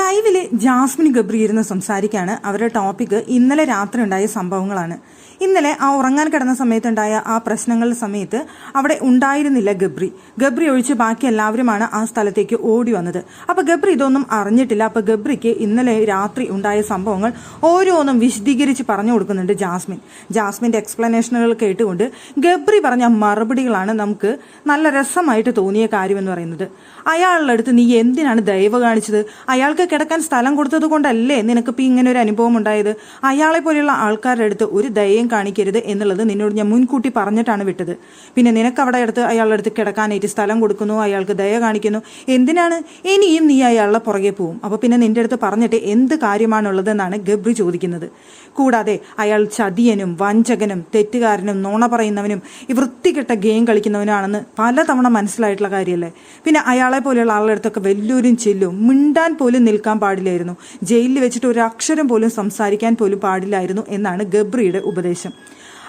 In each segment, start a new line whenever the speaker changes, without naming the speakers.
ലൈവില് Jasmine Gabri ഇരുന്ന് സംസാരിക്കുകയാണ്. അവരുടെ ടോപ്പിക് ഇന്നലെ രാത്രി ഉണ്ടായ സംഭവങ്ങളാണ്. ഇന്നലെ ആ ഉറങ്ങാൻ കിടന്ന സമയത്തുണ്ടായ ആ പ്രശ്നങ്ങളുടെ സമയത്ത് അവിടെ ഉണ്ടായിരുന്നില്ല ഗബ്രി ഒഴിച്ച് ബാക്കി എല്ലാവരുമാണ് ആ സ്ഥലത്തേക്ക് ഓടി വന്നത്. അപ്പൊ ഗബ്രി ഇതൊന്നും അറിഞ്ഞിട്ടില്ല. അപ്പൊ ഗബ്രിക്ക് ഇന്നലെ രാത്രി ഉണ്ടായ സംഭവങ്ങൾ ഓരോന്നും വിശദീകരിച്ച് പറഞ്ഞു കൊടുക്കുന്നുണ്ട് ജാസ്മിന്റെ എക്സ്പ്ലനേഷനുകൾ കേട്ടുകൊണ്ട് ഗബ്രി പറഞ്ഞ മറുപടികളാണ് നമുക്ക് നല്ല രസമായിട്ട് തോന്നിയ കാര്യമെന്ന് പറയുന്നത്. അയാളുടെ അടുത്ത് നീ എന്തിനാണ് ദയവ് കാണിച്ചത്? അയാൾക്ക് കിടക്കാൻ സ്ഥലം കൊടുത്തത് കൊണ്ടല്ലേ നിനക്കിപ്പോൾ ഇങ്ങനെ ഒരു അനുഭവം ഉണ്ടായത്? അയാളെ പോലെയുള്ള ആൾക്കാരുടെ അടുത്ത് ഒരു ദയയും കാണിക്കരുത് എന്നുള്ളത് നിന്നോട് ഞാൻ മുൻകൂട്ടി പറഞ്ഞിട്ടാണ് വിട്ടത്. പിന്നെ നിനക്ക് അവിടെ അടുത്ത് അയാളുടെ അടുത്ത് കിടക്കാനായിട്ട് സ്ഥലം കൊടുക്കുന്നു, അയാൾക്ക് ദയ കാണിക്കുന്നു. എന്തിനാണ്? ഇനിയും നീ അയാളുടെ പുറകെ പോവും. അപ്പൊ പിന്നെ നിന്റെ അടുത്ത് പറഞ്ഞിട്ട് എന്ത് കാര്യമാണുള്ളതെന്നാണ് ഗബ്രി ചോദിക്കുന്നത്. കൂടാതെ അയാൾ ചതിയനും വഞ്ചകനും തെറ്റുകാരനും നുണ പറയുന്നവനും ഈ വൃത്തികെട്ട ഗെയിം കളിക്കുന്നവനാണെന്ന് പലതവണ മനസ്സിലായിട്ടുള്ള കാര്യമല്ലേ. പിന്നെ അയാളെ പോലെയുള്ള ആളുടെ അടുത്തൊക്കെ വലിയൊരും ചെല്ലും മിണ്ടാൻ പോലും നിൽക്കാൻ പാടില്ലായിരുന്നു, ജയിലിൽ വെച്ചിട്ട് ഒരു അക്ഷരം പോലും സംസാരിക്കാൻ പോലും പാടില്ലായിരുന്നു എന്നാണ് ഗബ്രിയുടെ ഉപദേശം.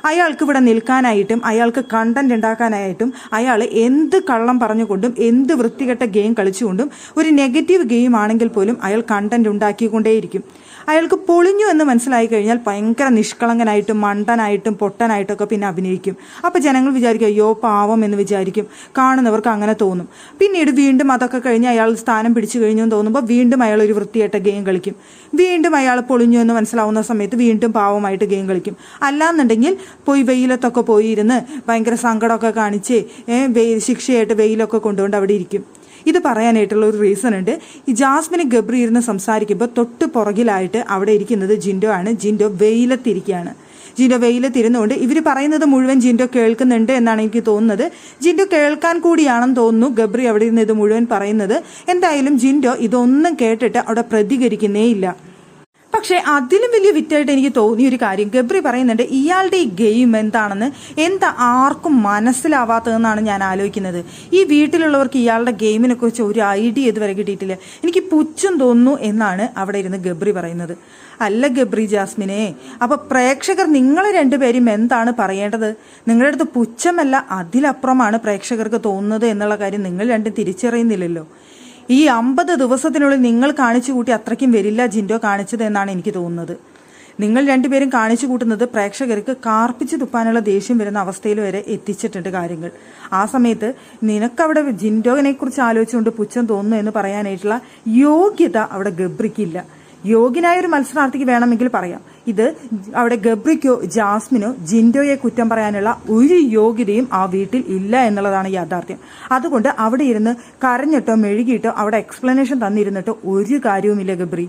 അയാൾക്ക് ഇവിടെ നിൽക്കാനായിട്ടും അയാൾക്ക് കണ്ടന്റ് ഉണ്ടാക്കാനായിട്ടും അയാൾ എന്ത് കള്ളം പറഞ്ഞുകൊണ്ടും എന്ത് വൃത്തികെട്ട ഗെയിം കളിച്ചുകൊണ്ടും ഒരു നെഗറ്റീവ് ഗെയിം ആണെങ്കിൽ പോലും അയാൾ കണ്ടന്റ് ഉണ്ടാക്കിക്കൊണ്ടേയിരിക്കും. അയാൾക്ക് പൊളിഞ്ഞു എന്ന് മനസ്സിലായി കഴിഞ്ഞാൽ ഭയങ്കര നിഷ്കളങ്കനായിട്ടും മണ്ടനായിട്ടും പൊട്ടനായിട്ടൊക്കെ പിന്നെ അഭിനയിക്കും. അപ്പോൾ ജനങ്ങൾ വിചാരിക്കും അയ്യോ പാവം എന്ന് വിചാരിക്കും, കാണുന്നവർക്ക് അങ്ങനെ തോന്നും. പിന്നീട് വീണ്ടും അതൊക്കെ കഴിഞ്ഞ് അയാൾ സ്ഥാനം പിടിച്ചു കഴിഞ്ഞു എന്ന് തോന്നുമ്പോൾ വീണ്ടും അയാൾ ഒരു വൃത്തിയായിട്ട ഗെയിം കളിക്കും. വീണ്ടും അയാൾ പൊളിഞ്ഞു എന്ന് മനസ്സിലാവുന്ന സമയത്ത് വീണ്ടും പാവമായിട്ട് ഗെയിം കളിക്കും. അല്ലാന്നുണ്ടെങ്കിൽ പോയി വെയിലത്തൊക്കെ പോയി ഇരുന്ന് ഭയങ്കര സങ്കടമൊക്കെ കാണിച്ച് ശിക്ഷയായിട്ട് വെയിലൊക്കെ കൊണ്ടുകൊണ്ട് അവിടെ ഇരിക്കും. ഇത് പറയാനായിട്ടുള്ള ഒരു റീസൺ ഉണ്ട്. ഈ ജാസ്മിന് ഗബ്രി ഇരുന്ന് സംസാരിക്കുമ്പോൾ തൊട്ട് പുറകിലായിട്ട് അവിടെ ഇരിക്കുന്നത് ജിൻഡോ ആണ്. ജിൻഡോ വെയിലത്തിരിക്കുകയാണ്. ജിൻഡോ വെയിലത്തിരുന്നുകൊണ്ട് ഇവർ പറയുന്നത് മുഴുവൻ ജിൻഡോ കേൾക്കുന്നുണ്ട് എന്നാണ് എനിക്ക് തോന്നുന്നത്. ജിൻഡോ കേൾക്കാൻ കൂടിയാണെന്ന് തോന്നുന്നു ഗബ്രി അവിടെ ഇരുന്ന് ഇത് മുഴുവൻ പറയുന്നത്. എന്തായാലും ജിൻഡോ ഇതൊന്നും കേട്ടിട്ട് അവിടെ പ്രതികരിക്കുന്നേ ഇല്ല. പക്ഷെ അതിലും വലിയ വിറ്റായിട്ട് എനിക്ക് തോന്നിയൊരു കാര്യം ഗബ്രി പറയുന്നുണ്ട്, ഇയാളുടെ ഈ ഗെയിം എന്താണെന്ന് എന്താ ആർക്കും മനസ്സിലാവാത്തതെന്നാണ് ഞാൻ ആലോചിക്കുന്നത്. ഈ വീട്ടിലുള്ളവർക്ക് ഇയാളുടെ ഗെയിമിനെ കുറിച്ച് ഒരു ഐഡിയ ഇതുവരെ കിട്ടിയിട്ടില്ല. എനിക്ക് പുച്ഛം തോന്നുന്നു എന്നാണ് അവിടെ ഇരുന്ന് ഗബ്രി പറയുന്നത്. അല്ല ഗബ്രി ജാസ്മിനെ, അപ്പൊ പ്രേക്ഷകർ നിങ്ങളെ രണ്ടുപേരും എന്താണ് പറയേണ്ടത്? നിങ്ങളുടെ അടുത്ത് പുച്ഛമല്ല അതിലപ്പുറമാണ് പ്രേക്ഷകർക്ക് തോന്നുന്നത് എന്നുള്ള കാര്യം നിങ്ങൾ രണ്ടും തിരിച്ചറിയുന്നില്ലല്ലോ. ഈ 50 ദിവസത്തിനുള്ളിൽ നിങ്ങൾ കാണിച്ചു കൂട്ടി അത്രയ്ക്കും വരില്ല ജിൻഡോ കാണിച്ചത് എന്നാണ് എനിക്ക് തോന്നുന്നത്. നിങ്ങൾ രണ്ടുപേരും കാണിച്ചു കൂട്ടുന്നത് പ്രേക്ഷകർക്ക് കാർപ്പിച്ച് തുപ്പാനുള്ള ദേഷ്യം വരുന്ന അവസ്ഥയിൽ വരെ എത്തിച്ചിട്ടുണ്ട് കാര്യങ്ങൾ. ആ സമയത്ത് നിനക്കവിടെ ജിൻഡോനെ കുറിച്ച് ആലോചിച്ചുകൊണ്ട് പുച്ഛം തോന്നുന്നു എന്ന് പറയാനായിട്ടുള്ള യോഗ്യത അവിടെ ഗബ്രിക്കില്ല. യോഗ്യനായ ഒരു മത്സരാർത്ഥിക്ക് വേണമെങ്കിൽ പറയാം. ഇത് അവിടെ ഗബ്രിക്കോ ജാസ്മിനോ ജിൻഡോയെ കുറ്റം പറയാനുള്ള ഒരു യോഗ്യതയും ആ വീട്ടിൽ ഇല്ല എന്നുള്ളതാണ് യാഥാർത്ഥ്യം. അതുകൊണ്ട് അവിടെ ഇരുന്ന് കരഞ്ഞിട്ടോ മെഴുകിയിട്ടോ അവിടെ എക്സ്പ്ലനേഷൻ തന്നിരുന്നിട്ടോ ഒരു കാര്യവുമില്ല ഗബ്രി.